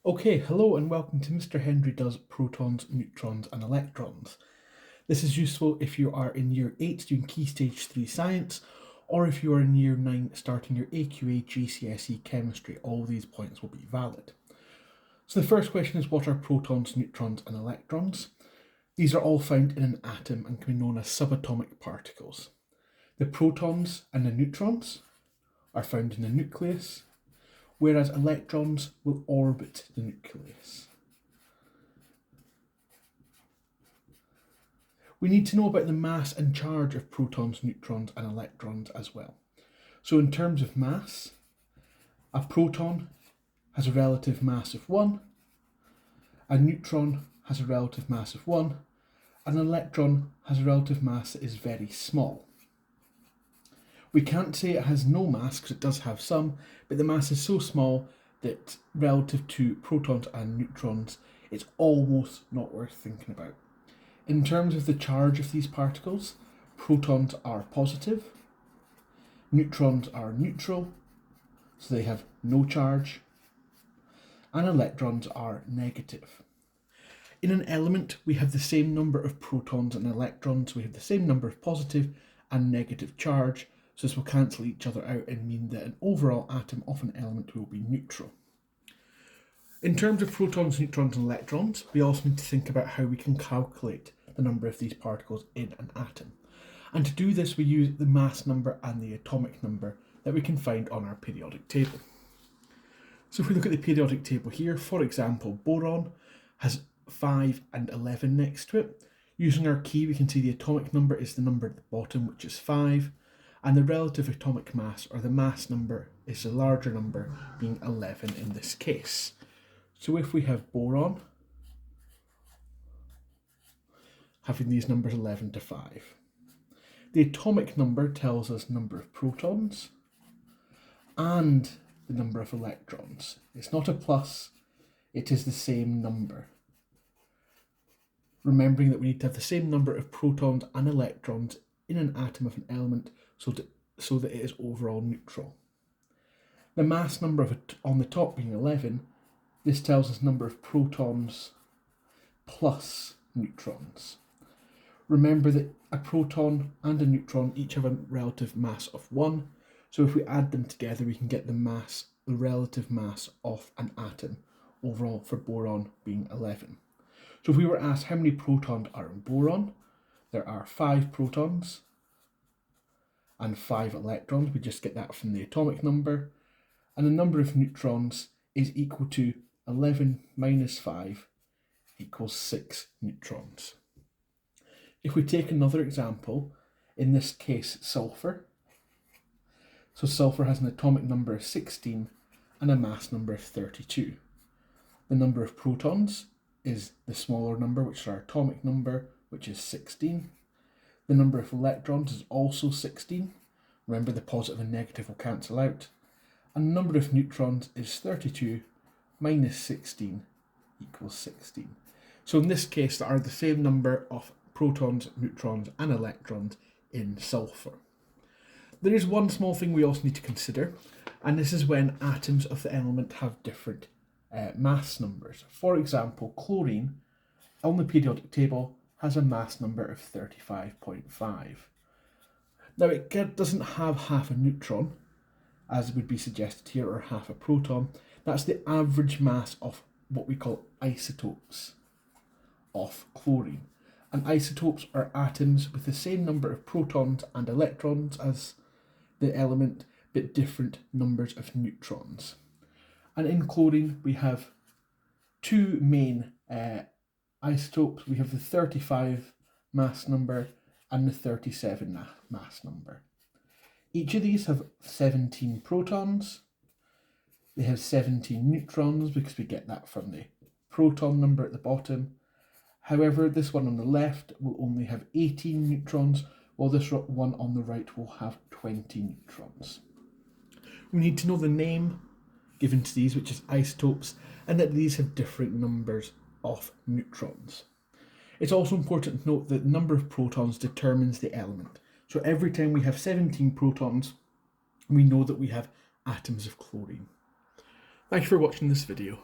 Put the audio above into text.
Okay, hello and welcome to Mr. Hendry Does Protons, Neutrons and Electrons. This is useful if you are in Year 8 doing Key Stage 3 Science, or if you are in Year 9 starting your AQA GCSE Chemistry. All these points will be valid. So the first question is, what are protons, neutrons and electrons? These are all found in an atom and can be known as subatomic particles. The protons and the neutrons are found in the nucleus, whereas electrons will orbit the nucleus. We need to know about the mass and charge of protons, neutrons and electrons as well. So in terms of mass, a proton has a relative mass of 1, a neutron has a relative mass of 1, and an electron has a relative mass that is very small. We can't say it has no mass because it does have some, but the mass is so small that relative to protons and neutrons, it's almost not worth thinking about. In terms of the charge of these particles, protons are positive, neutrons are neutral, so they have no charge, and electrons are negative. In an element, we have the same number of protons and electrons, we have the same number of positive and negative charge, so this will cancel each other out and mean that an overall atom of an element will be neutral. In terms of protons, neutrons and electrons, we also need to think about how we can calculate the number of these particles in an atom. And to do this, we use the mass number and the atomic number that we can find on our periodic table. So if we look at the periodic table here, for example, boron has 5 and 11 next to it. Using our key, we can see the atomic number is the number at the bottom, which is 5. And the relative atomic mass, or the mass number, is the larger number, being 11 in this case. So if we have boron having these numbers 11 to 5, the atomic number tells us number of protons and the number of electrons. It's not a plus, it is the same number. Remembering that we need to have the same number of protons and electrons in an atom of an element so that it is overall neutral. The mass number on the top being 11, this tells us number of protons plus neutrons. Remember that a proton and a neutron each have a relative mass of 1, so if we add them together we can get the relative mass of an atom, overall for boron being 11. So if we were asked how many protons are in boron, there are 5 protons and 5 electrons. We just get that from the atomic number. And the number of neutrons is equal to 11 minus 5 equals 6 neutrons. If we take another example, in this case sulfur. So sulfur has an atomic number of 16 and a mass number of 32. The number of protons is the smaller number, which is our atomic number, which is 16. The number of electrons is also 16. Remember, the positive and negative will cancel out. And the number of neutrons is 32 minus 16 equals 16. So in this case, there are the same number of protons, neutrons and electrons in sulfur. There is one small thing we also need to consider, and this is when atoms of the element have different mass numbers. For example, chlorine on the periodic table has a mass number of 35.5. Now it doesn't have half a neutron, as would be suggested here, or half a proton. That's the average mass of what we call isotopes of chlorine. And isotopes are atoms with the same number of protons and electrons as the element, but different numbers of neutrons. And in chlorine we have 2 main isotopes. We have the 35 mass number and the 37 mass number. Each of these have 17 protons. They have 17 neutrons because we get that from the proton number at the bottom. However, this one on the left will only have 18 neutrons, while this one on the right will have 20 neutrons. We need to know the name given to these, which is isotopes, and that these have different numbers of neutrons. It's also important to note that the number of protons determines the element. So every time we have 17 protons, we know that we have atoms of chlorine. Thank you for watching this video.